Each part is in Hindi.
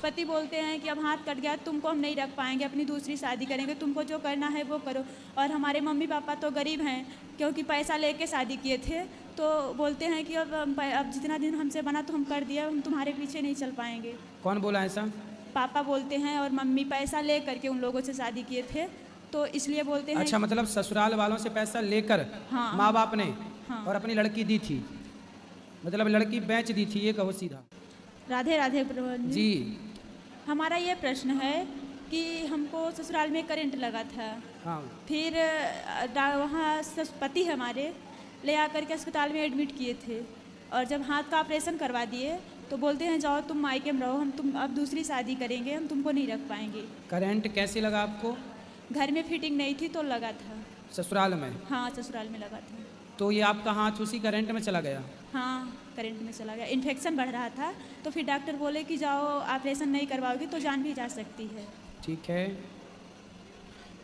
पति बोलते हैं कि अब हाथ कट गया, तुमको हम नहीं रख पाएंगे, अपनी दूसरी शादी करेंगे, तुमको जो करना है वो करो। और हमारे मम्मी पापा तो गरीब हैं, क्योंकि पैसा लेके शादी किए थे, तो बोलते हैं कि अब जितना दिन हमसे बना तो हम कर दिया, हम तुम्हारे पीछे नहीं चल पाएंगे। कौन बोला ऐसा? पापा बोलते हैं, और मम्मी पैसा ले करके उन लोगों से शादी किए थे, तो इसलिए बोलते हैं। अच्छा, मतलब ससुराल वालों से पैसा लेकर हाँ, माँ बाप ने हाँ। और अपनी लड़की दी थी, मतलब लड़की बेच दी थी, ये कहो सीधा। राधे राधे प्रभु जी। हमारा ये प्रश्न है कि हमको ससुराल में करंट लगा था। हाँ। फिर वहाँ पति हमारे ले आकर के अस्पताल में एडमिट किए थे, और जब हाथ का ऑपरेशन करवा दिए तो बोलते हैं जाओ तुम मायके में रहो, हम तुम अब दूसरी शादी करेंगे, हम तुमको नहीं रख पाएंगे। करंट कैसे लगा आपको? घर में फिटिंग नहीं थी तो लगा था। ससुराल में? हाँ, ससुराल में लगा था। तो ये आपका हाथ उसी करंट में चला गया? हाँ, करंट में चला गया। इन्फेक्शन बढ़ रहा था, तो फिर डॉक्टर बोले कि जाओ ऑपरेशन नहीं करवाओगी तो जान भी जा सकती है। ठीक है,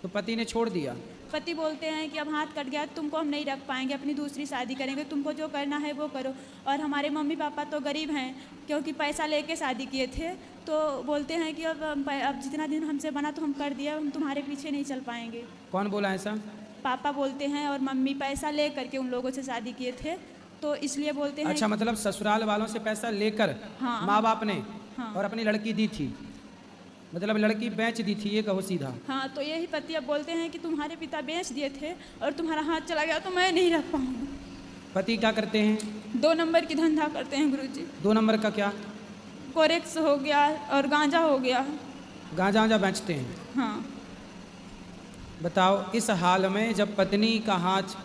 तो पति ने छोड़ दिया? पति बोलते हैं कि अब हाथ कट गया, तुमको हम नहीं रख पाएंगे, अपनी दूसरी शादी करेंगे, तुमको जो करना है वो करो। और हमारे मम्मी पापा तो गरीब हैं, क्योंकि पैसा लेके शादी किए थे, तो बोलते हैं कि अब जितना दिन हमसे बना तो हम कर दिया, हम तुम्हारे पीछे नहीं चल पाएंगे। कौन बोला ऐसा? पापा बोलते हैं, और मम्मी पैसा ले करके उन लोगों से शादी किए थे, तो इसलिए बोलते हैं। अच्छा, मतलब ससुराल वालों से पैसा लेकर हाँ, माँ बाप ने हाँ, और अपनी लड़की दी थी, मतलब लड़की बेच दी थी, ये कहो सीधा। हाँ, तो यही पति अब बोलते हैं कि तुम्हारे पिता बेच दिए थे और तुम्हारा हाथ चला गया तो मैं नहीं रख पाऊंगा। पति क्या करते हैं? 2 नंबर की धंधा करते हैं गुरुजी। 2 नंबर का क्या? कोरेक्स हो गया और गांजा हो गया। गांजा वांजा बेचते हैं? हाँ। बताओ, इस हाल में जब पत्नी का हाथ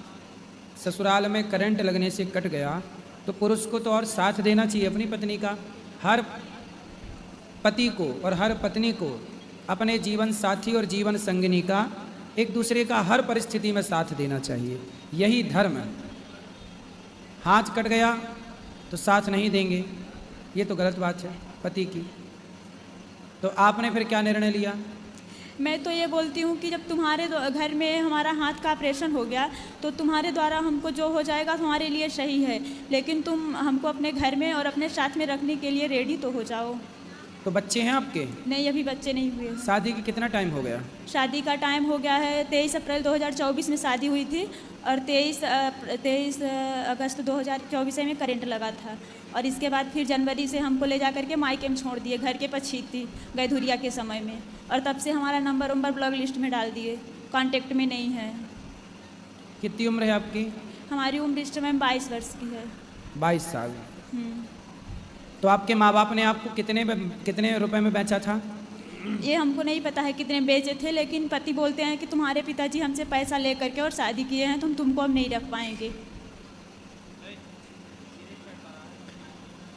ससुराल में करंट लगने से कट गया, तो पुरुष को तो और साथ देना चाहिए अपनी पत्नी का। हर पति को और हर पत्नी को अपने जीवन साथी और जीवन संगिनी का एक दूसरे का हर परिस्थिति में साथ देना चाहिए, यही धर्म है। हाथ कट गया तो साथ नहीं देंगे, ये तो गलत बात है पति की। तो आपने फिर क्या निर्णय लिया? मैं तो ये बोलती हूँ कि जब तुम्हारे घर में हमारा हाथ का ऑपरेशन हो गया, तो तुम्हारे द्वारा हमको जो हो जाएगा तुम्हारे लिए सही है, लेकिन तुम हमको अपने घर में और अपने साथ में रखने के लिए रेडी तो हो जाओ। तो बच्चे हैं आपके? नहीं, अभी बच्चे नहीं हुए। शादी की कितना टाइम हो गया? शादी का टाइम हो गया है, 23 अप्रैल 2024 में शादी हुई थी, और 23 अगस्त 2024 में करंट लगा था, और इसके बाद फिर जनवरी से हमको ले जा करके मायके में छोड़ दिए, घर के पछीत थी गैधुरिया के समय में, और तब से हमारा नंबर ब्लॉक लिस्ट में डाल दिए, कांटेक्ट में नहीं है। कितनी उम्र है आपकी? हमारी उम्र इस समय 22 वर्ष की है। 22 साल। तो आपके माँ बाप ने आपको कितने रुपए में बेचा था? ये हमको नहीं पता है कितने बेचे थे, लेकिन पति बोलते हैं कि तुम्हारे पिताजी हमसे पैसा ले करके और शादी किए हैं, तुमको हम नहीं रख पाएंगे।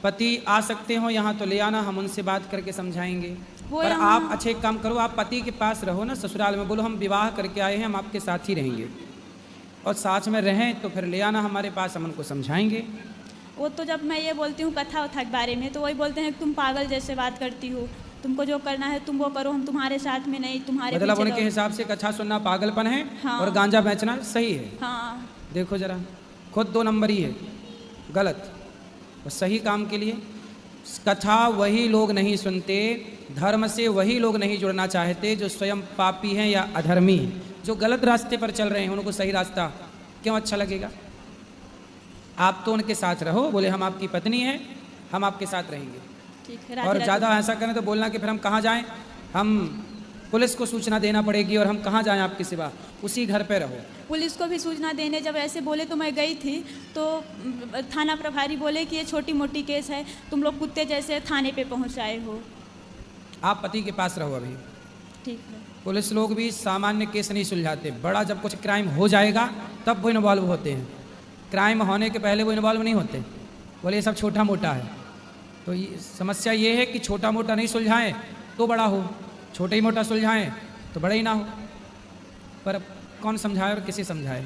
पति आ सकते हो यहाँ तो ले आना, हम उनसे बात करके समझाएंगे। पर आप अच्छे काम करो, आप पति के पास रहो ना ससुराल में, बोलो हम विवाह करके आए हैं, हम आपके साथ ही रहेंगे, और साथ में रहें तो फिर ले आना हमारे पास, हम उनको समझाएंगे। वो तो जब मैं ये बोलती हूँ कथा उथा के बारे में, तो वही बोलते हैं कि तुम पागल जैसे बात करती हो, तुमको जो करना है तुम वो करो, हम तुम्हारे साथ में नहीं, तुम्हारे मतलब उनके हिसाब से कथा सुनना पागलपन है। हाँ। और गांजा बेचना सही है। हाँ। देखो जरा, खुद 2 नंबर ही है, गलत। और सही काम के लिए कथा वही लोग नहीं सुनते, धर्म से वही लोग नहीं जुड़ना चाहते जो स्वयं पापी हैं या अधर्मी हैं। जो गलत रास्ते पर चल रहे हैं उनको सही रास्ता क्यों अच्छा लगेगा? आप तो उनके साथ रहो, बोले हम आपकी पत्नी हैं, हम आपके साथ रहेंगे। ठीक है। और ज़्यादा ऐसा करें तो बोलना कि फिर हम कहाँ जाएं, हम पुलिस को सूचना देना पड़ेगी, और हम कहाँ जाएं आपके सिवा, उसी घर पे रहो। पुलिस को भी सूचना देने जब ऐसे बोले तो मैं गई थी, तो थाना प्रभारी बोले कि ये छोटी मोटी केस है, तुम लोग कुत्ते जैसे थाने पे पहुँच आए हो। आप पति के पास रहो अभी। ठीक है। पुलिस लोग भी सामान्य केस नहीं सुलझाते, बड़ा जब कुछ क्राइम हो जाएगा तब वो इन्वॉल्व होते हैं, क्राइम होने के पहले वो इन्वॉल्व नहीं होते, बोले ये सब छोटा मोटा है। तो ये समस्या ये है कि छोटा मोटा नहीं सुलझाएं तो बड़ा हो, छोटे ही मोटा सुलझाएं तो बड़ा ही ना हो। पर कौन समझाए और किसे समझाए?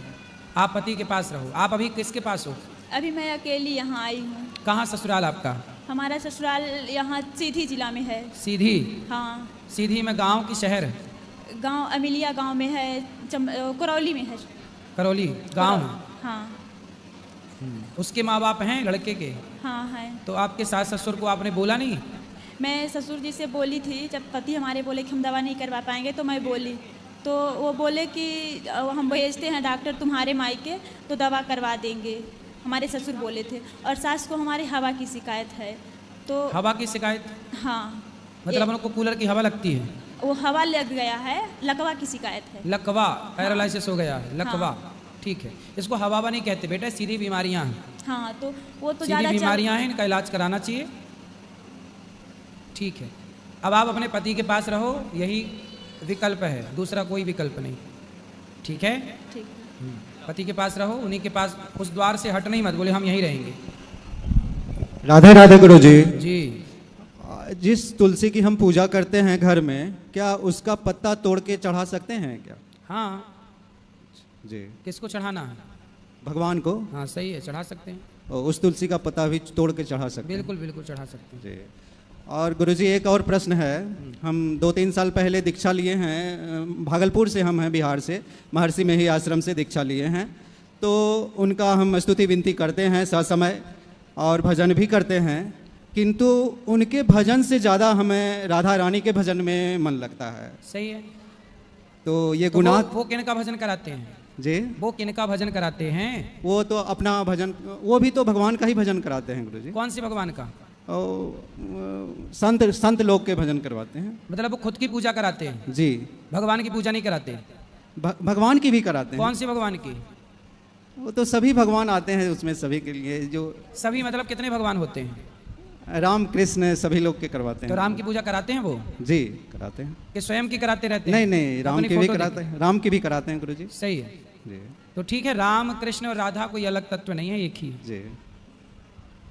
आप पति के पास रहो। आप अभी किसके पास हो? अभी मैं अकेली यहाँ आई हूँ। कहाँ ससुराल आपका? हमारा ससुराल यहाँ सीधी जिला में है। सीधी? हाँ। सीधी में गांव की शहर? गांव अमिलिया गांव में है, करौली में है। करौली गांव है? हाँ। उसके माँ बाप हैं लड़के के? हाँ हैं। तो आपके सास ससुर को आपने बोला नहीं? मैं ससुर जी से बोली थी, जब पति हमारे बोले कि हम दवा नहीं करवा पाएंगे तो मैं बोली, तो वो बोले कि हम भेजते हैं डॉक्टर तुम्हारे मायके तो दवा करवा देंगे, हमारे ससुर बोले थे। और सास को हमारे हवा की शिकायत है, तो हवा की शिकायत? हाँ, मतलब उनको कूलर की हवा लगती है? वो हवा लग गया है, लकवा की शिकायत है। लकवा, पैरालिसिस हो गया है, लकवा। हाँ। ठीक है, इसको हवा नहीं कहते बेटा, सीधी बीमारियां हैं। हाँ, तो वो तो सीधी ज़्यादा बीमारियां हैं, इनका इलाज कराना चाहिए। ठीक है, अब आप अपने पति के पास रहो, यही विकल्प है, दूसरा कोई विकल्प नहीं। ठीक है, ठीक है। पति के पास रहो, उन्हीं के पास, उस द्वार से हट नहीं मत, बोले हम यहीं रहेंगे। राधे राधे गुरु जी। जी, जिस तुलसी की हम पूजा करते हैं घर में, क्या उसका पत्ता तोड़ के चढ़ा सकते हैं क्या? हाँ जी। किसको चढ़ाना है? भगवान को। हाँ सही है, चढ़ा सकते हैं, और उस तुलसी का पत्ता भी तोड़ के चढ़ा सकते हैं? बिल्कुल बिल्कुल चढ़ा सकते हैं। जी। और गुरुजी एक और प्रश्न है, हम 2-3 साल पहले दीक्षा लिए हैं, भागलपुर से हम हैं, बिहार से, महर्षि में ही आश्रम से दीक्षा लिए हैं। तो उनका हम स्तुति विनती करते हैं ससमय और भजन भी करते हैं, किंतु उनके भजन से ज़्यादा हमें राधा रानी के भजन में मन लगता है। सही है, तो ये तो गुनाह। वो किनका भजन कराते हैं जी? वो किनका भजन कराते हैं? वो तो अपना भजन, वो भी तो भगवान का ही भजन कराते हैं गुरुजी। कौन सी भगवान का? संत लोग के भजन करवाते हैं। मतलब वो खुद की पूजा कराते हैं? जी। भगवान की पूजा नहीं कराते? भगवान की भी कराते हैं। कौन सी भगवान की? वो तो सभी भगवान आते हैं उसमें, सभी के लिए जो। सभी मतलब कितने भगवान होते हैं? राम कृष्ण सभी लोग के करवाते हैं। तो राम की पूजा कराते हैं वो? जी कराते हैं। कि स्वयं की कराते रहते नहीं हैं? नहीं, राम की भी कराते हैं, राम की भी कराते हैं गुरुजी। सही है जी। तो ठीक है, राम कृष्ण और राधा कोई अलग तत्व नहीं है, एक ही है। जी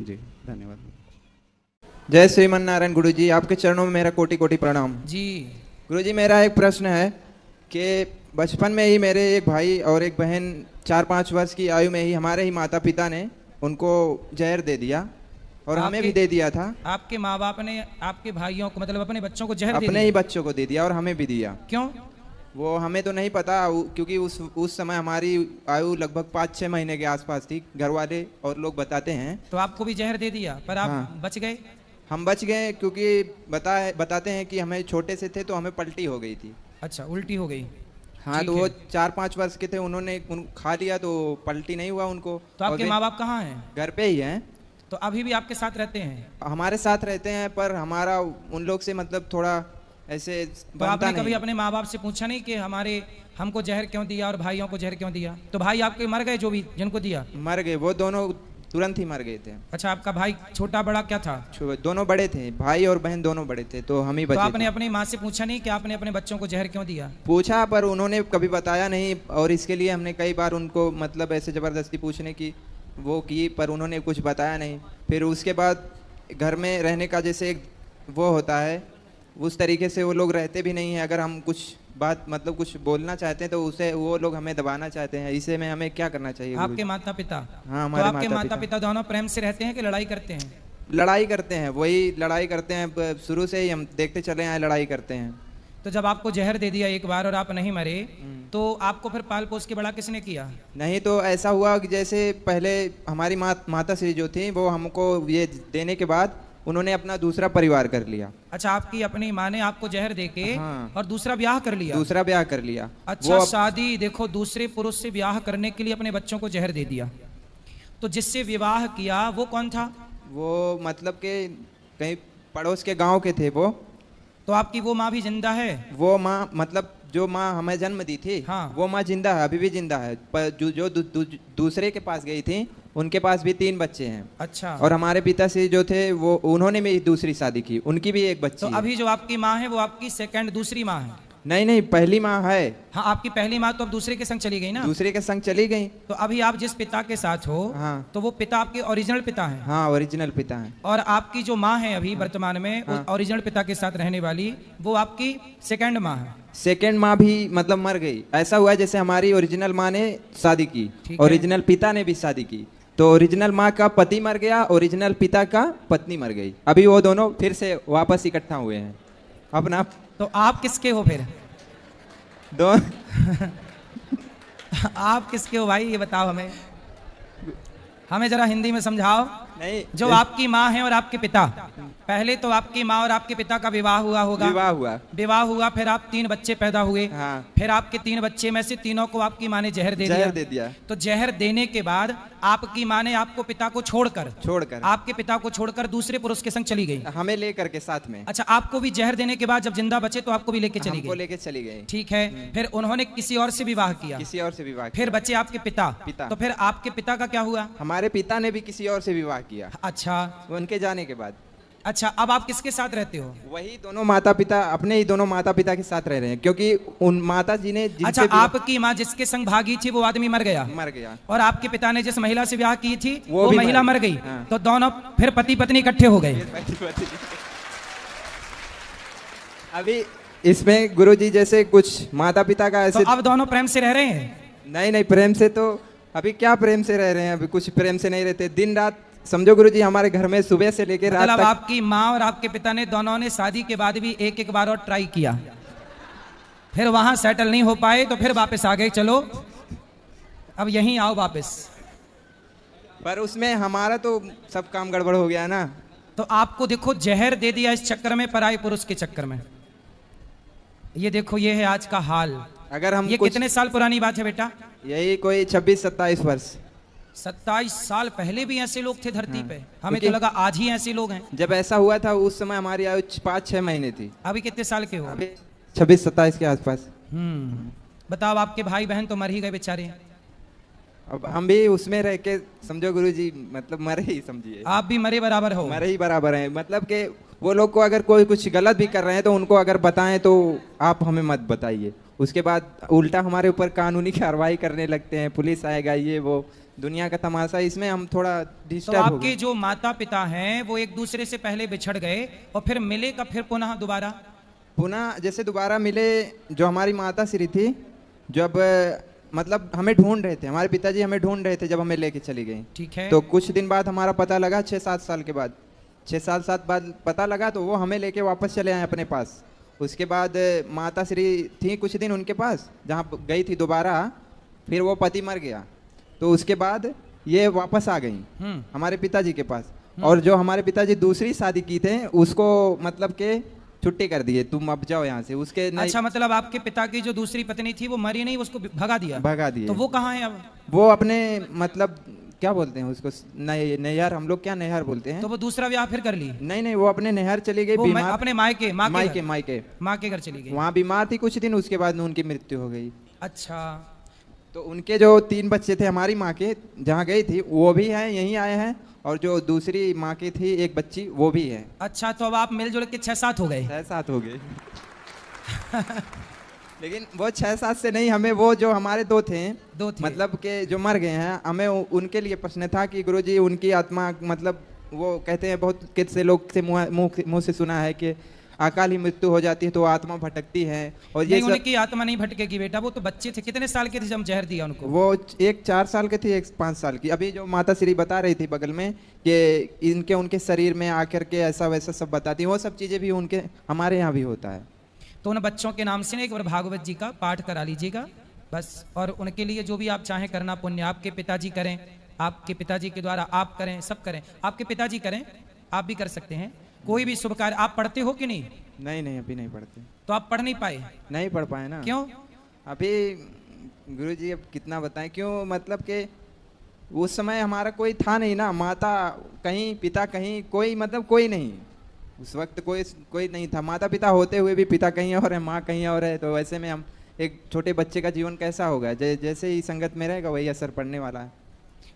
जी, धन्यवाद। जय श्रीमन नारायण गुरुजी, आपके चरणों में मेरा कोटि कोटि प्रणाम। जी गुरुजी, मेरा एक प्रश्न है कि बचपन में ही मेरे एक भाई और एक बहन 4-5 वर्ष की आयु में ही हमारे ही माता पिता ने उनको जहर दे दिया और हमें भी दे दिया था। आपके माँ बाप ने आपके भाइयों को, मतलब अपने बच्चों को जहर दे दिया? अपने ही बच्चों को दे दिया और हमें भी दिया। क्यों? वो हमें तो नहीं पता, क्योंकि उस समय हमारी आयु लगभग 5-6 महीने के आसपास थी। घर वाले और लोग बताते हैं। तो आपको भी जहर दे दिया, पर आप हाँ। बच गए? हम बच गए, क्योंकि बताते हैं कि हमें छोटे से थे तो हमें पलटी हो गई थी। अच्छा, उल्टी हो गई? हाँ, तो ठीक वो है। 4-5 वर्ष के थे, उन्होंने खा लिया तो पलटी नहीं हुआ उनको। तो आपके माँ बाप कहाँ हैं? घर पे ही हैं। तो अभी भी आपके साथ रहते हैं? हमारे साथ रहते हैं, पर हमारा उन लोग से मतलब थोड़ा ऐसे तो बनता आपने नहीं। कभी अपने माँ बाप से पूछा नहीं कि हमको जहर क्यों दिया और भाइयों को जहर क्यों दिया? तो भाई आपके मर गए, जो भी जिनको दिया? मर गए, वो दोनों तुरंत ही मर गए थे। अच्छा, आपका भाई छोटा बड़ा क्या था? दोनों बड़े थे, भाई और बहन दोनों बड़े थे, तो हम ही तो बचे आपने थे। अपनी माँ से पूछा नहीं कि आपने अपने बच्चों को जहर क्यों दिया? पूछा, पर उन्होंने कभी बताया नहीं, और इसके लिए हमने कई बार उनको मतलब ऐसे ज़बरदस्ती पूछने की वो की, पर उन्होंने कुछ बताया नहीं। फिर उसके बाद घर में रहने का जैसे एक वो होता है, उस तरीके से वो लोग रहते भी नहीं हैं। अगर हम कुछ बात मतलब कुछ बोलना चाहते हैं तो उसे वो लोग हमें दबाना चाहते हैं। इसे में हमें क्या करना चाहिए? आपके माता पिता? हाँ, तो हमारे आपके माता पिता दोनों प्रेम से रहते हैं कि लड़ाई करते हैं? लड़ाई करते हैं, वही लड़ाई करते हैं, शुरू से ही हम देखते चले आए, लड़ाई करते हैं। तो जब आपको जहर दे दिया एक बार और आप नहीं मरे, तो आपको फिर पाल पोस के बड़ा किसने किया? नहीं, तो ऐसा हुआ कि जैसे पहले हमारी माता श्री जो थी, वो हमको ये देने के बाद उन्होंने अपना दूसरा परिवार कर लिया। अच्छा, आपकी अपनी माँ ने आपको जहर देके हाँ। और दूसरा ब्याह कर लिया? दूसरा ब्याह कर लिया। अच्छा, शादी देखो, दूसरे पुरुष से ब्याह करने के लिए अपने बच्चों को जहर दे दिया। तो जिससे विवाह किया वो कौन था? वो मतलब के कहीं पड़ोस के गांव के थे वो। तो आपकी वो माँ भी जिंदा है? वो माँ मतलब जो माँ हमें जन्म दी थी, हाँ। वो माँ जिंदा है, अभी भी जिंदा है। पर जो दूसरे के पास गई थी, उनके पास भी 3 बच्चे हैं। अच्छा। और हमारे पिताश्री जो थे, वो उन्होंने भी दूसरी शादी की, उनकी भी एक बच्ची तो है। अभी जो आपकी माँ है वो आपकी दूसरी माँ है? नहीं, पहली माँ है। हाँ, आपकी पहली माँ तो अब दूसरे के संग चली गई ना? दूसरे के संग चली गई। तो अभी आप जिस पिता के साथ हो, हाँ। तो वो पिता आपके ओरिजिनल पिता हैं? हाँ, ओरिजिनल पिता है। और आपकी जो माँ है अभी वर्तमान में, हाँ। ओरिजिनल पिता के साथ रहने वाली, वो आपकी सेकंड माँ है? सेकेंड माँ भी मतलब मर गई। ऐसा हुआ जैसे हमारी ओरिजिनल माँ ने शादी की, ओरिजिनल पिता ने भी शादी की, तो ओरिजिनल माँ का पति मर गया, ओरिजिनल पिता का पत्नी मर गई। अभी वो दोनों फिर से वापस इकट्ठा हुए हैं अपना। तो आप किसके हो फिर? आप किसके हो भाई, ये बताओ हमें जरा हिंदी में समझाओ। नहीं, जो आपकी माँ है और आपके पिता, पहले तो आपकी माँ और आपके पिता का विवाह हुआ होगा। विवाह हुआ, फिर आप 3 बच्चे पैदा हुए। हाँ। फिर आपके 3 बच्चे में से तीनों को आपकी माँ ने जहर दे दिया। तो जहर देने के बाद आपकी माँ ने आपको पिता को छोड़कर आपके पिता को छोड़कर दूसरे पुरुष के संग चली गई, हमें लेकर के साथ में। अच्छा, आपको भी जहर देने के बाद जब जिंदा बचे तो आपको भी लेके चली गई। ठीक है, फिर उन्होंने किसी और से विवाह किया। फिर बचे आपके पिता। तो फिर आपके पिता का क्या हुआ? हमारे पिता ने भी किसी और से विवाह किया। अच्छा, उनके जाने के बाद। अच्छा, अब आप किसके साथ रहते हो? वही दोनों माता पिता, अपने ही दोनों माता पिता के साथ रह रहे हैं, क्योंकि उन माता जी ने अच्छा, आपकी माँ जिसके संग भागी थी वो आदमी मर गया और आपके पिता ने जिस महिला से ब्याह की थी वो महिला मर गई। हाँ। तो दोनों फिर पति पत्नी इकट्ठे हो गए। अभी इसमें गुरुजी जैसे कुछ माता पिता का ऐसे, तो अब दोनों प्रेम से रह रहे हैं? नहीं, प्रेम से तो अभी क्या प्रेम से रह रहे हैं, अभी कुछ प्रेम से नहीं रहते। दिन रात समझो गुरुजी, हमारे घर में सुबह से लेकर रात तक। आपकी माँ और आपके पिता ने दोनों ने शादी के बाद भी एक बार और ट्राई किया, फिर वहां सेटल नहीं हो पाए तो फिर वापस आ गए, चलो अब यहीं आओ वापस। पर उसमें हमारा तो सब काम गड़बड़ हो गया ना। तो आपको देखो जहर दे दिया इस चक्कर में, पराये पुरुष के चक्कर में। ये देखो, ये है आज का हाल। अगर हम ये कितने साल पुरानी बात है बेटा? यही कोई 26-27 वर्ष। 27 साल पहले भी ऐसे लोग थे धरती पे? हमें तो लगा आज ही ऐसे लोग हैं। जब ऐसा हुआ था उस समय हमारी आयु 5-6 महीने थी। अभी कितने साल के हो? 26-27 के आसपास। बताओ, आपके भाई बहन तो मर ही गए बेचारे। अब हम भी उसमें रह के समझो गुरुजी, मतलब मरे ही समझिए। आप भी मरे बराबर हो? मरे ही बराबर हैं, मतलब कि वो लोग को अगर कोई कुछ गलत भी कर रहे हैं तो उनको अगर बताएं तो आप हमें मत बताइए। उसके बाद उल्टा हमारे ऊपर कानूनी कार्रवाई करने लगते हैं, पुलिस आएगा, ये वो दुनिया का तमाशा। इसमें हम थोड़ा डिस्टर्ब हो गए। तो आपके जो माता पिता हैं वो एक दूसरे से पहले बिछड़ गए और फिर मिले का फिर पुनः जैसे दोबारा मिले। जो हमारी माता श्री थी, जब मतलब हमें ढूंढ रहे थे, हमारे पिताजी हमें ढूंढ रहे थे जब हमें लेके चली गई। ठीक है। तो कुछ दिन बाद हमारा पता लगा, 6-7 साल के बाद, 6 साल बाद पता लगा, तो वो हमें लेके वापस चले आए अपने पास। उसके बाद माता श्री थी कुछ दिन उनके पास, जहाँ गई थी दोबारा, फिर वो पति मर गया, तो उसके बाद ये वापस आ गई हमारे पिताजी के पास। और जो हमारे पिताजी दूसरी शादी की थे उसको मतलब के छुट्टी कर दिए, तुम अब जाओ यहाँ से। उसके अच्छा, मतलब आपके पिता की जो दूसरी पत्नी थी वो मरी नहीं, उसको भगा दिए। तो वो कहाँ है अब? वो अपने मतलब क्या बोलते हैं उसको, नैहर, हम लोग क्या नैहर बोलते हैं। तो वो दूसरा ब्याह फिर कर ली? नहीं, वो अपने नैहर चली गई, अपने माँ के घर चली गई। वहाँ बीमार थी कुछ दिन, उसके बाद उनकी मृत्यु हो गई। अच्छा, तो उनके जो 3 बच्चे थे हमारी माँ के, जहाँ गई थी, वो भी हैं, यहीं आए हैं। और जो दूसरी माँ की थी एक बच्ची, वो भी है। अच्छा, तो अब आप मिलजुल के 6-7 हो गए? 6-7 हो गए। लेकिन वो 6-7 से नहीं, हमें वो जो हमारे दो थे मतलब के जो मर गए हैं, हमें उनके लिए प्रश्न था कि गुरुजी उनकी आत्मा, मतलब वो कहते हैं बहुत कितने लोग से मुंह से सुना है कि अकाल ही मृत्यु हो जाती है तो आत्मा भटकती है। और ये उनकी आत्मा नहीं भटकेगी बेटा, वो तो बच्चे थे। कितने साल के थे जब जहर दिया उनको? वो एक 4 साल के थे, एक 5 साल की। अभी जो माता श्री बता रही थी बगल में कि उनके शरीर में आकर के ऐसा वैसा सब बताती है, वो सब चीजें भी उनके हमारे यहाँ भी होता है। तो उन बच्चों के नाम से एक बार भागवत जी का पाठ करा लीजिएगा बस, और उनके लिए जो भी आप चाहें करना पुण्य, आपके पिताजी करें, आपके पिताजी के द्वारा आप करें, सब करें। आपके पिताजी करें, आप भी कर सकते हैं। कोई भी शुभ कार्य। आप पढ़ते हो कि नहीं? नहीं, अभी नहीं पढ़ते। तो आप पढ़ नहीं पाए? नहीं पढ़ पाए ना। क्यों? अभी गुरुजी अब कितना बताएं क्यों, मतलब कि उस समय हमारा कोई था नहीं ना, माता कहीं, पिता कहीं, कोई मतलब कोई नहीं उस वक्त, कोई नहीं था। माता पिता होते हुए भी पिता कहीं और है, माँ कहीं और है। तो वैसे में हम एक छोटे बच्चे का जीवन कैसा होगा, जैसे ही संगत में रहेगा वही असर पड़ने वाला है।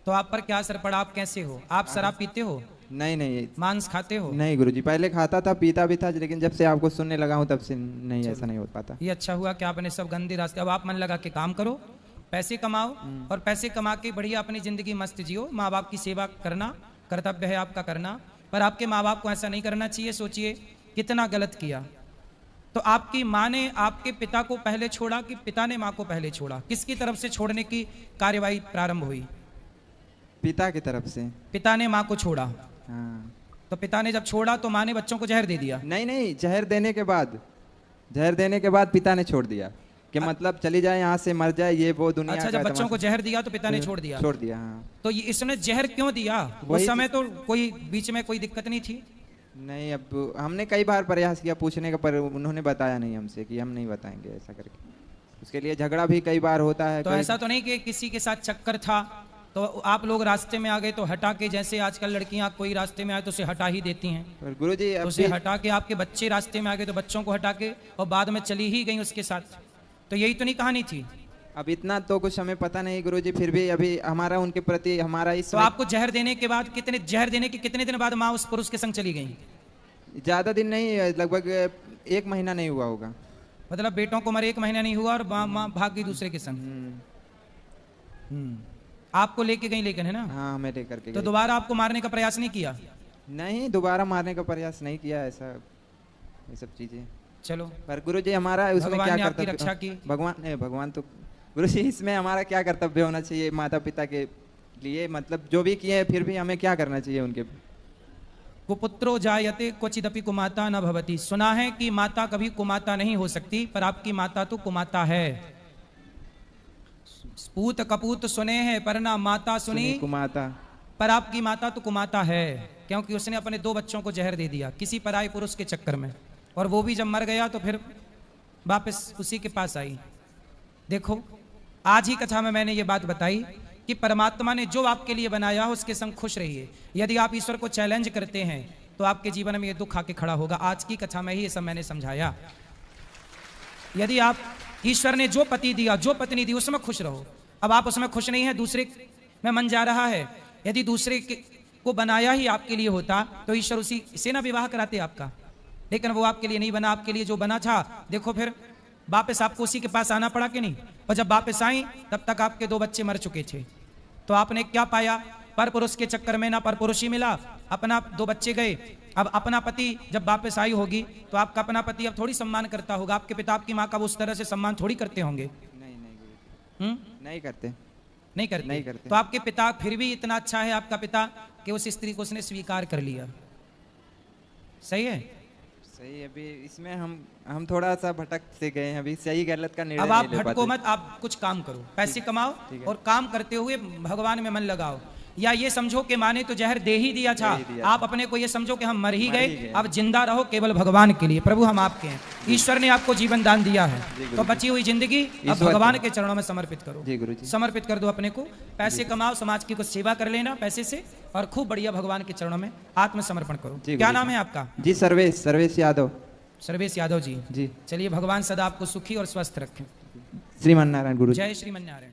तो आप पर क्या असर पड़ा? आप कैसे हो? आप शराब पीते हो? नहीं। मांस खाते हो? नहीं गुरुजी, पहले खाता था, पीता भी था, लेकिन जब से आपको सुनने लगा हूँ तब से नहीं, ऐसा नहीं हो पाता। ये अच्छा हुआ कि आपने सब गंदे रास्ते, अब आप मन लगा के काम करो, पैसे कमाओ, और पैसे कमा के बढ़िया अपनी जिंदगी मस्त जियो। माँ बाप की सेवा करना कर्तव्य है आपका करना, पर आपके माँ बाप को ऐसा नहीं करना चाहिए। सोचिए कितना गलत किया। तो आपकी माँ ने आपके पिता को पहले छोड़ा कि पिता ने माँ को पहले छोड़ा? किसकी तरफ से छोड़ने की कार्यवाही प्रारंभ हुई? पिता की तरफ से। पिता ने माँ को छोड़ा। हाँ। तो पिता ने जब छोड़ा तो माँ ने बच्चों को जहर दे दिया? नहीं, जहर देने के बाद पिता ने छोड़ दिया कि मतलब चली जाए यहाँ से, मर जाए, ये वो दुनिया। अच्छा, जब बच्चों को जहर दिया तो पिता ने छोड़ दिया? हाँ। तो ये इसने जहर क्यों दिया? उस समय तो कोई बीच में कोई दिक्कत नहीं थी? नहीं, अब हमने कई बार प्रयास किया पूछने का, पर उन्होंने बताया नहीं हमसे कि हम नहीं बताएंगे ऐसा करके। उसके लिए झगड़ा भी कई बार होता है। तो ऐसा तो नहीं कि किसी के साथ चक्कर था तो आप लोग रास्ते में आ गए तो हटा के, जैसे आजकल लड़कियां कोई रास्ते में आए तो उसे हटा ही देती हैं, पर गुरुजी तो उसे हटा के, आपके बच्चे रास्ते में आ गए तो बच्चों को हटा के और बाद में चली ही गई उसके साथ, तो यही तो नहीं कहानी थी। अब इतना तो कुछ हमें पता नहीं गुरुजी, फिर भी अभी हमारा उनके प्रति हमारा इस तो आपको जहर देने के बाद जहर देने के कितने दिन बाद माँ उस पुरुष के संग चली गई? ज्यादा दिन नहीं, लगभग 1 महीना नहीं हुआ होगा। मतलब बेटों को मरे 1 महीना नहीं हुआ और माँ भाग गई दूसरे के संग। आपको लेके गई लेकिन, है ना? हाँ, हमें लेकर के तो गई। दोबारा आपको मारने का प्रयास नहीं किया? नहीं, दोबारा मारने का प्रयास नहीं किया ऐसा, ये सब चीजें। चलो, पर गुरुजी हमारा उसमें भगवान क्या ने आपकी कर्तव्य, रक्षा की। भगवान तो गुरुजी इसमें हमारा क्या कर्तव्य होना चाहिए माता पिता के लिए, मतलब जो भी किए फिर भी हमें क्या करना चाहिए उनके? कुपुत्रो जायते क्वचिदपि कुमाता न भवति। सुना है कि माता कभी कुमाता नहीं हो सकती, पर आपकी माता तो कुमाता है। पूत कपूत सुने हैं पर ना माता सुनी, कुमाता। पर आपकी माता तो कुमाता है, क्योंकि उसने अपने 2 बच्चों को जहर दे दिया किसी पराये पुरुष के चक्कर में, और वो भी जब मर गया तो फिर वापस उसी के पास आई। देखो, आज ही कथा में मैंने ये बात बताई कि परमात्मा ने जो आपके लिए बनाया हो उसके संग खुश रहिए। यदि आप ईश्वर को चैलेंज करते हैं तो आपके जीवन में ये दुख आके खड़ा होगा। आज की कथा में ही ये सब मैंने समझाया। यदि आप ईश्वर ने जो पति दिया, जो पत्नी दी, उसमें खुश रहो। अब आप उसमें खुश नहीं है, दूसरे में मन जा रहा है। यदि दूसरे को बनाया ही आपके लिए होता तो ईश्वर उसी से ना विवाह कराते आपका, लेकिन वो आपके लिए नहीं बना। आपके लिए जो बना था, देखो फिर वापस आपको उसी के पास आना पड़ा कि नहीं? और जब वापस आई तब तक आपके 2 बच्चे मर चुके थे। तो आपने क्या पाया? पर पुरुष के चक्कर में ना पर पुरुष ही मिला, अपना 2 बच्चे गए। अब अपना पति जब वापस आई होगी तो आपका अपना पति अब थोड़ी सम्मान करता होगा, आपके पिता आपकी माँ का वो उस तरह से सम्मान थोड़ी करते होंगे। नहीं गुरुजी, नहीं करते। नहीं करते। तो आपके पिता फिर भी इतना अच्छा है आपका पिता कि उस स्त्री को उसने स्वीकार कर लिया। सही है? सही। अभी इसमें हम थोड़ा सा भटक से गए हैं, अभी सही गलत का निर्णय अब आप नहीं ले भटको पाते। मत, आप कुछ काम करो, पैसे कमाओ और काम करते हुए भगवान में मन लगाओ। या ये समझो कि माने तो जहर दे ही दिया था, आप अपने को ये समझो कि हम मर ही गए, अब जिंदा रहो केवल भगवान के लिए। प्रभु हम आपके हैं, ईश्वर ने आपको जीवन दान दिया है, तो बची हुई जिंदगी अब भगवान के चरणों में समर्पित करो। जी गुरुजी। समर्पित कर दो अपने को। पैसे कमाओ, समाज की कुछ सेवा कर लेना पैसे से, और खूब बढ़िया भगवान के चरणों में आत्मसमर्पण करो। क्या नाम है आपका? जी सर्वेश यादव। सर्वेश यादव जी। जी। चलिए, भगवान सदा आपको सुखी और स्वस्थ रखें। श्रीमान नारायण गुरु। जय श्रीमन नारायण।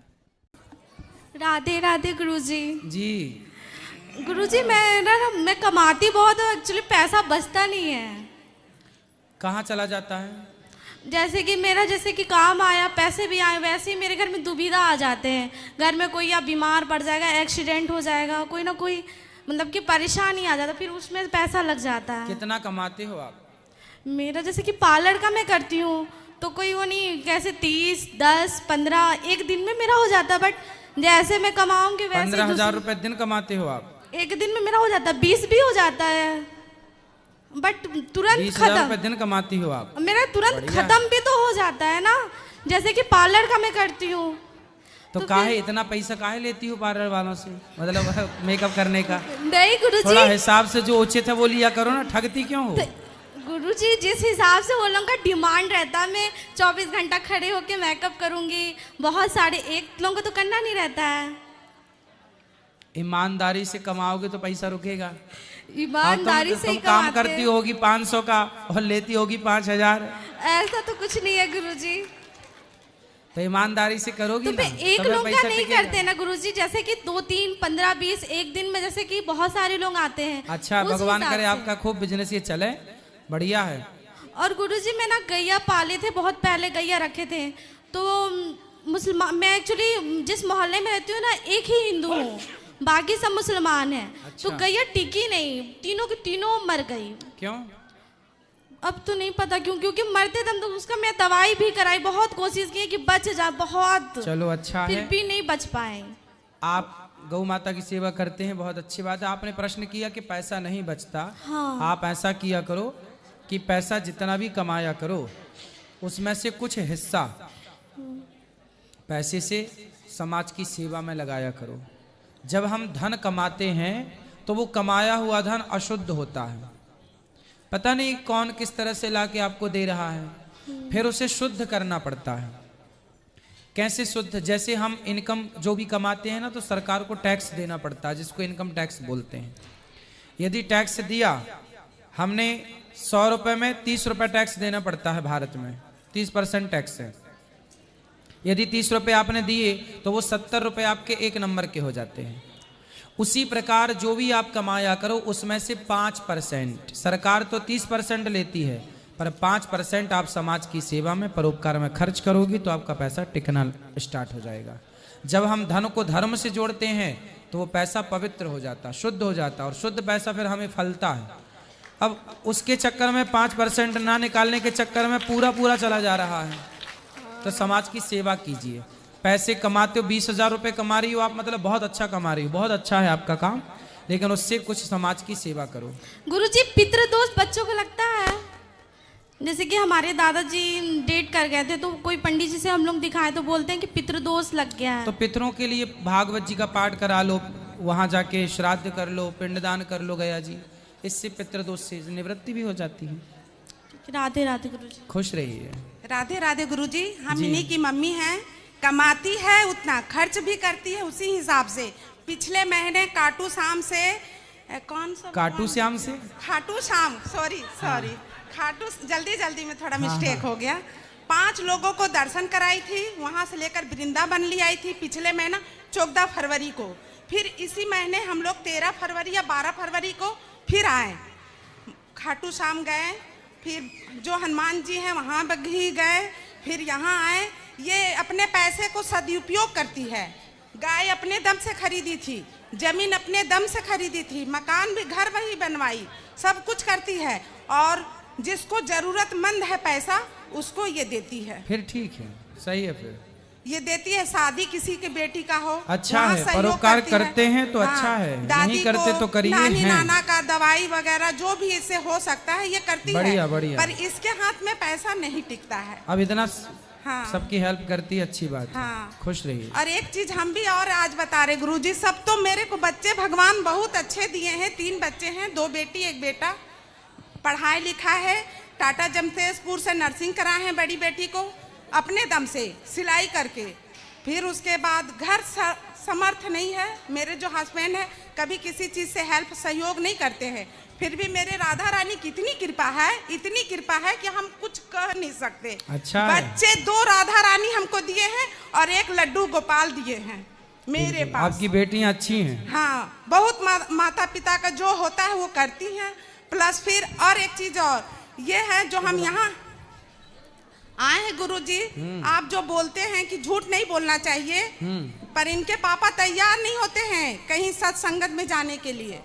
राधे राधे गुरुजी। जी। गुरुजी मैं कमाती बहुत हूँ, एक्चुअली पैसा बचता नहीं है। कहाँ चला जाता है? जैसे कि मेरा काम आया, पैसे भी आए, वैसे ही मेरे घर में दुविधा आ जाते हैं। घर में कोई या बीमार पड़ जाएगा, एक्सीडेंट हो जाएगा, कोई ना कोई मतलब कि परेशानी आ जाता, फिर उसमें पैसा लग जाता है। कितना कमाते हो आप? मेरा जैसे कि पार्लर का मैं करती हूँ तो कोई वो नहीं, कैसे 30, 10, 15 एक दिन में मेरा हो जाता है, बट जैसे मैं कमाऊंगी वैसे 15,000 रुपए दिन कमाते हो आप? एक दिन में मेरा हो जाता है, 20 भी हो जाता है, बट तुरंत 20,000 रुपए खत्म। दिन कमाती हो आप? मेरा तुरंत खत्म भी तो हो जाता है ना, जैसे कि पार्लर का मैं करती हूँ। तो काहे इतना पैसा काहे लेती हो पार्लर वालों से, मतलब मेकअप करने का? नहीं थोड़ा गुरुजी, हिसाब से जो उचित है वो लिया करो ना, ठगती क्यों हो? गुरुजी जिस हिसाब से वो लोगों का डिमांड रहता है, मैं 24 घंटा खड़े होके मेकअप करूंगी, बहुत सारे, एक लोगों को तो करना नहीं रहता है। ईमानदारी से कमाओगे तो पैसा रुकेगा। ईमानदारी से तुम ही काम कमाते करती हैं। होगी 500 का और लेती होगी 5,000, ऐसा तो कुछ नहीं है गुरुजी। तो ईमानदारी से करोगी तो ना, एक तभी लोग पैसा का नहीं टिकेगा। करते ना गुरुजी, जैसे कि 2, 3, 15, 20 एक दिन में, जैसे कि बहुत सारे लोग आते हैं। अच्छा, उस भगवान हिसाब करे से। आपका खूब बिजनेस ये चले, बढ़िया है। और गुरुजी मैं ना गैया पाले थे, बहुत पहले गैया रखे थे, तो मुसलमान, मैं एक्चुअली जिस मोहल्ले में रहती हूँ ना, एक ही हिंदू हूँ, बाकी सब मुसलमान हैं। अच्छा। तो गैया टिकी नहीं, तीनों की तीनों मर गई। क्यों? अब तो नहीं पता क्यों, क्योंकि मरते दम तो उसका मैं दवाई भी कराई, बहुत कोशिश की कि बच जा, बहुत, चलो अच्छा फिर है, भी नहीं बच पाए। आप गौ माता की सेवा करते हैं, बहुत अच्छी बात है। आपने प्रश्न किया कि पैसा नहीं बचता। हाँ। आप ऐसा किया करो कि पैसा जितना भी कमाया करो उसमें से कुछ हिस्सा पैसे से समाज की सेवा में लगाया करो। जब हम धन कमाते हैं तो वो कमाया हुआ धन अशुद्ध होता है, पता नहीं कौन किस तरह से लाके आपको दे रहा है, फिर उसे शुद्ध करना पड़ता है। कैसे शुद्ध? जैसे हम इनकम जो भी कमाते हैं ना, तो सरकार को टैक्स देना पड़ता है, जिसको इनकम टैक्स बोलते हैं। यदि टैक्स दिया हमने 100 रुपए में 30 रुपए टैक्स देना पड़ता है भारत में, 30% टैक्स है। यदि 30 रुपए आपने दिए तो वो 70 रुपए आपके 1 नंबर के हो जाते हैं। उसी प्रकार जो भी आप कमाया करो उसमें से 5%, सरकार तो 30% लेती है, पर 5% आप समाज की सेवा में, परोपकार में खर्च करोगी तो आपका पैसा टिकना स्टार्ट हो जाएगा। जब हम धन को धर्म से जोड़ते हैं तो वो पैसा पवित्र हो जाता, शुद्ध हो जाता, और शुद्ध पैसा फिर हमें फलता है। अब उसके चक्कर में 5% ना निकालने के चक्कर में पूरा चला जा रहा है। तो समाज की सेवा कीजिए। पैसे कमाते हो, 20,000 रुपये कमा रही हो आप, मतलब बहुत अच्छा कमा रही हो, बहुत अच्छा है आपका काम, लेकिन उससे कुछ समाज की सेवा करो। गुरुजी, पितृदोष बच्चों को लगता है? जैसे कि हमारे दादाजी डेट कर गए थे, तो कोई पंडित जी से हम लोग दिखाए तो बोलते हैं कि पितृदोष लग गया है। तो पितरों के लिए भागवत जी का पाठ करा लो, वहाँ जाके श्राद्ध कर लो, पिंडदान कर लो गया जी, इससे पितृदोष से निवृत्ति भी हो जाती है। राधे राधे गुरुजी। खुश रहिए। राधे राधे गुरुजी। हम इन्हीं की मम्मी हैं, कमाती है उतना, खर्च भी करती है उसी हिसाब से। पिछले महीने खाटू श्याम से, कौन सा खाटू श्याम से, खाटू श्याम, सॉरी खाटू, जल्दी में थोड़ा मिस्टेक हो गया। 5 लोगों को दर्शन कराई थी, वहां से लेकर वृंदावन ले आई थी पिछले महीना 14 फरवरी को। फिर इसी महीने हम लोग 13 फरवरी या 12 फरवरी को फिर आए, खाटू श्याम गए, फिर जो हनुमान जी हैं वहाँ भी गए, फिर यहाँ आए। ये अपने पैसे को सदुपयोग करती है। गाय अपने दम से खरीदी थी, जमीन अपने दम से खरीदी थी, मकान भी घर वही बनवाई, सब कुछ करती है, और जिसको जरूरतमंद है पैसा उसको ये देती है। फिर ठीक है, सही है, फिर ये देती है। शादी किसी के बेटी का हो, अच्छा है, परोपकार करते हैं तो अच्छा है, नहीं करते तो करिए। नानी नाना का दवाई वगैरह जो भी इससे हो सकता है ये करती बढ़िया, है, बढ़िया। पर इसके हाथ में पैसा नहीं टिकता है। अब इतना हाँ। सबकी हेल्प करती है, अच्छी बात है। हाँ। खुश रहिए। और एक चीज हम भी और आज बता रहे गुरुजी, सब तो मेरे को बच्चे भगवान बहुत अच्छे दिए हैं। 3 बच्चे हैं, 2 बेटी 1 बेटा, पढ़ाई लिखा है, टाटा जमशेदपुर से नर्सिंग कराए हैं बड़ी बेटी को अपने दम से सिलाई करके। फिर उसके बाद घर समर्थ नहीं है, मेरे जो हस्बैंड है कभी किसी चीज से हेल्प सहयोग नहीं करते हैं, फिर भी मेरे राधा रानी की इतनी कृपा है, इतनी कृपा है कि हम कुछ कह नहीं सकते। अच्छा, बच्चे 2 राधा रानी हमको दिए हैं और 1 लड्डू गोपाल दिए हैं मेरे पास। आपकी बेटियां अच्छी हैं। हाँ, बहुत माता पिता का जो होता है वो करती हैं। प्लस फिर और एक चीज और ये है, जो हम यहाँ आए हैं गुरुजी, आप जो बोलते हैं कि झूठ नहीं बोलना चाहिए, पर इनके पापा तैयार नहीं होते हैं कहीं सत्संगत में जाने के लिए।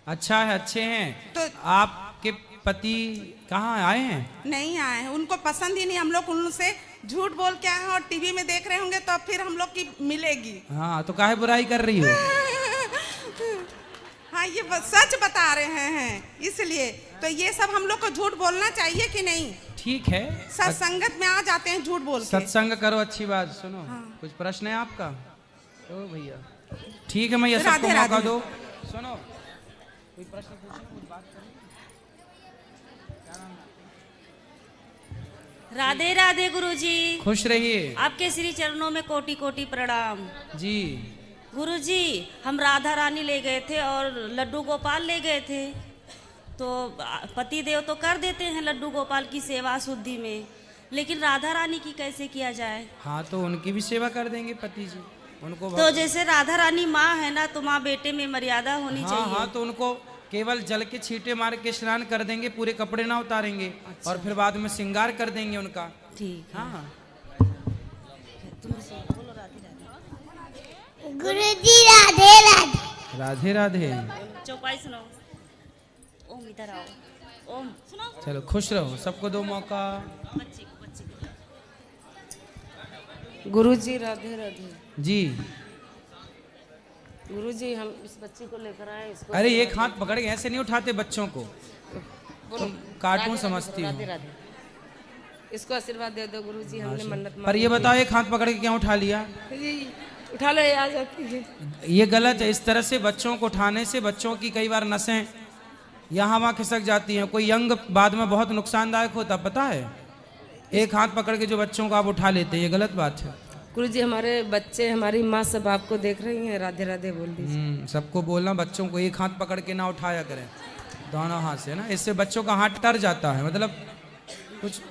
अच्छा है, अच्छे हैं। तो आपके पति कहाँ आए हैं? नहीं आए हैं, उनको पसंद ही नहीं। हम लोग उनसे झूठ बोल के आए हैं और टीवी में देख रहे होंगे तो फिर हम लोग की मिलेगी। हाँ, तो काहे बुराई कर रही हो? हाँ, ये सच बता रहे हैं, इसलिए तो ये सब हम लोग को झूठ बोलना चाहिए कि नहीं? ठीक है, सत्संगत में आ जाते हैं झूठ बोल के। सत्संग करो, अच्छी बात। सुनो, कुछ प्रश्न है आपका? ओ भैया, ठीक है, मैं ये सबको मौका दो। सुनो, कोई प्रश्न पूछो, कुछ बात करो। राधे राधे गुरुजी। खुश रहिए। आपके श्री चरणों में कोटि कोटि प्रणाम जी। गुरुजी, हम राधा रानी ले गए थे और लड्डू गोपाल ले गए थे, तो पति देव तो कर देते हैं लड्डू गोपाल की सेवा शुद्धि में, लेकिन राधा रानी की कैसे किया जाए? हाँ, तो उनकी भी सेवा कर देंगे पति जी, उनको तो जैसे राधा रानी माँ है ना, तो माँ बेटे में मर्यादा होनी चाहिए। हाँ, तो उनको केवल जल के छींटे मार के स्नान कर देंगे, पूरे कपड़े ना उतारेंगे। अच्छा। और फिर बाद में श्रृंगार कर देंगे उनका। ठीक है। हाँ, गुरुजी राधे राधे। राधे राधे। चौपाई सुनो। ओम इधर आओ। ओम सुनो। चलो, खुश रहो, सबको दो मौका। बच्ची को गुरुजी राधे राधे। जी। गुरुजी, हम इस बच्ची को लेकर आए, इसको। अरे एक हाथ पकड़ के ऐसे नहीं उठाते बच्चों को, तुम कार्टून समझती हो। राधे राधे। इसको आशीर्वाद दे दो गुरुजी, हमने मन्नत पर ये बताओ, एक हाथ पकड़ के क्यों उठा लिया? उठा ले, आ जाती है। ये गलत है। इस तरह से बच्चों को उठाने से बच्चों की कई बार नसें यहाँ वहाँ खिसक जाती हैं। कोई यंग बाद में बहुत नुकसानदायक होता, पता है? एक हाथ पकड़ के जो बच्चों को आप उठा लेते हैं, ये गलत बात है। गुरुजी हमारे बच्चे, हमारी माँ सब आपको देख रही हैं, राधे राधे बोल दीजिए। सबको बोलना बच्चों को एक हाथ पकड़ के ना उठाया करें, दोनों हाथ से ना, इससे बच्चों का हाथ टर जाता है। मतलब कुछ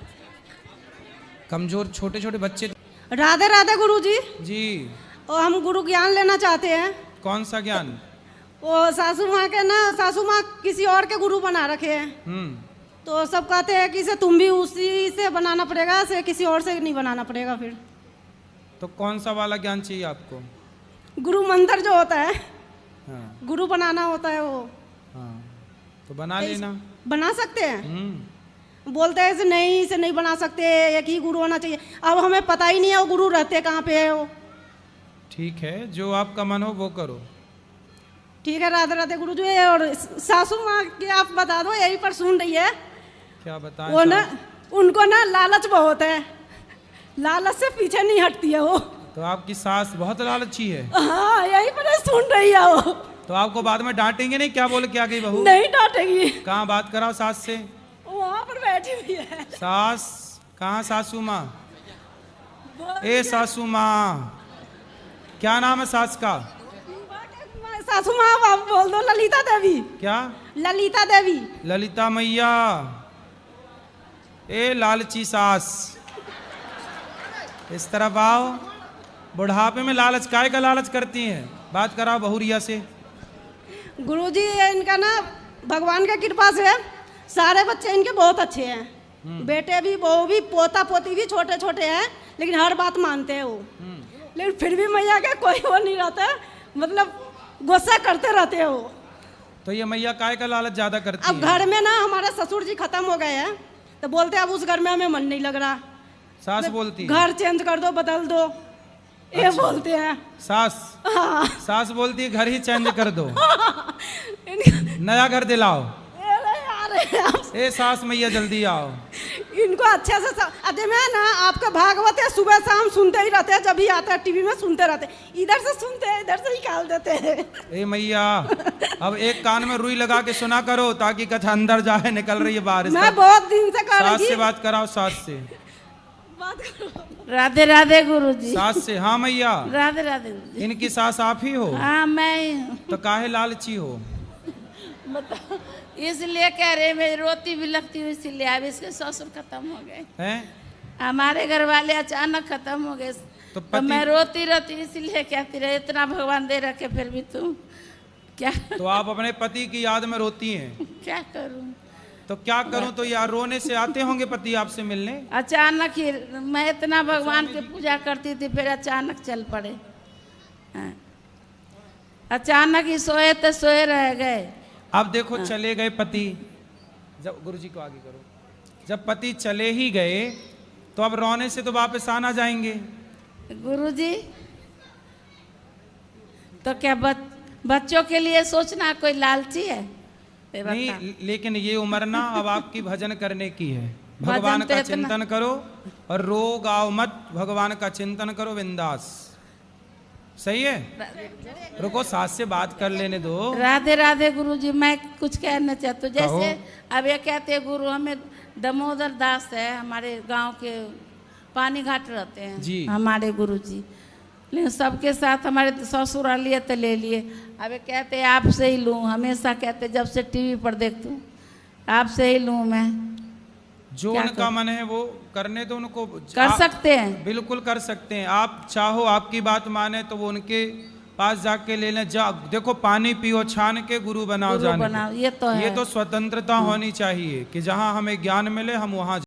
कमजोर छोटे छोटे बच्चे। राधे राधे गुरुजी जी। और हम गुरु ज्ञान लेना चाहते हैं। कौन सा ज्ञान? वो सासू माँ के ना, सासू माँ किसी और के गुरु बना रखे हैं। तो सब कहते हैं कि इसे तुम भी उसी से बनाना पड़ेगा, इसे किसी और से नहीं बनाना पड़ेगा। फिर तो कौन सा वाला ज्ञान चाहिए आपको? गुरु मंत्र जो होता है, हाँ। गुरु बनाना होता है वो। हाँ। तो बना लेना। बना सकते हैं। बोलते हैं इसे नहीं बना सकते, एक ही गुरु होना चाहिए। अब हमें पता ही नहीं है वो गुरु रहते कहाँ पे है वो। ठीक है, जो आपका मन हो वो करो। ठीक है, राधे राधे गुरु जी। और सासू माँ की आप बता दो, यही पर सुन रही है। क्या बताएं? वो ना, उनको ना लालच बहुत है, लालच से पीछे नहीं हटती है वो। तो आपकी सास बहुत लालची है? हाँ, यही पर सुन रही है वो। तो आपको बाद में डांटेंगे नहीं? क्या बोल के आ गई बहू? नहीं डांटेगी। कहाँ बात कराओ सास से? वहाँ पर बैठी हुई है सास। कहाँ सासू माँ? ए सासू माँ, क्या नाम है सास का? सासू माँ आप बोल दो, ललिता देवी। क्या? ललिता देवी। ललिता मैया। ए लालची सास, इस तरफ आओ। बुढ़ापे में लालच, काय का लालच करती हैं? बात कराओ बहुरिया से। गुरुजी इनका ना भगवान की कृपा से सारे बच्चे इनके बहुत अच्छे हैं। बेटे भी, बहू भी, पोता पोती भी छोटे छोटे हैं, लेकिन हर बात मानते हैं वो। लेकिन फिर भी मैया का कोई वो नहीं रहता, मतलब गुस्सा करते रहते हैं वो। तो ये मैया काय का लालच ज्यादा करती अब घर में ना हमारे ससुर जी खत्म हो गए हैं, तो बोलते हैं अब उस घर में हमें मन नहीं लग रहा। सास बोलती घर चेंज कर दो, बदल दो, ये बोलते हैं सास। हाँ। सास बोलती है घर ही चेंज कर दो, नया घर दिलाओ। ए सास मैया जल्दी आओ। इनको अच्छे से अजय में ना आपका भागवत है, सुबह शाम सुनते ही रहते हैं, जब भी आता है टीवी में सुनते रहते हैं। इधर से सुनते हैं, इधर से निकाल देते हैं। ए मैया, अब एक कान में रुई लगा के सुना करो ताकि कथा अंदर जाए, निकल रही है बाहर। मैं बहुत दिन से कर रही सास से बात कराओ, सास से बात करो। राधे राधे गुरु जी। सास से। हाँ मैया। राधे राधे। इनकी सास आप ही हो? हाँ मैं। तो काहे लालची हो? बताओ, इसलिए कह रहे मेरी रोती भी लगती हुई, इसलिए अब इसके ससुर खत्म हो गए हैं। हमारे घर वाले अचानक खत्म हो गए, तो मैं रोती रहती, इसलिए कहती रहे इतना भगवान दे रखे फिर भी तुम क्या। तो आप अपने पति की याद में रोती हैं? क्या करूं? तो क्या करूं? तो यार रोने से आते होंगे पति आपसे मिलने? अचानक ही मैं इतना भगवान की पूजा करती थी, फिर अचानक चल पड़े। अचानक ही सोए तो सोए रह गए। अब देखो चले गए पति, जब गुरुजी को आगे करो, जब पति चले ही गए तो अब रोने से तो वापस आना जाएंगे। गुरुजी तो क्या बच्चों के लिए सोचना कोई लालची है? नहीं, लेकिन ये उम्र ना अब आपकी भजन करने की है। भगवान का चिंतन करो और रो गाओ मत, भगवान का चिंतन करो बिंदास। सही है? रुको सास से बात कर लेने दो। राधे राधे गुरुजी। मैं कुछ कहना चाहती हूँ, जैसे अब ये कहते हैं गुरु, हमें दामोदर दास है हमारे गांव के, पानी घाट रहते हैं जी हमारे गुरुजी, लेकिन सबके साथ हमारे ससुर लिए तो ले लिए। अब ये कहते हैं आपसे ही लूँ, हमेशा कहते जब से टीवी पर देखती हूँ आपसे ही लूँ मैं। जो उनका मन है वो करने तो उनको कर सकते हैं, बिल्कुल कर सकते हैं। आप चाहो आपकी बात माने तो वो उनके पास जाके ले लें। देखो पानी पियो छान के गुरु बनाओ, जाने बनाओ, ये तो है। ये तो स्वतंत्रता होनी चाहिए कि जहाँ हमें ज्ञान मिले हम वहाँ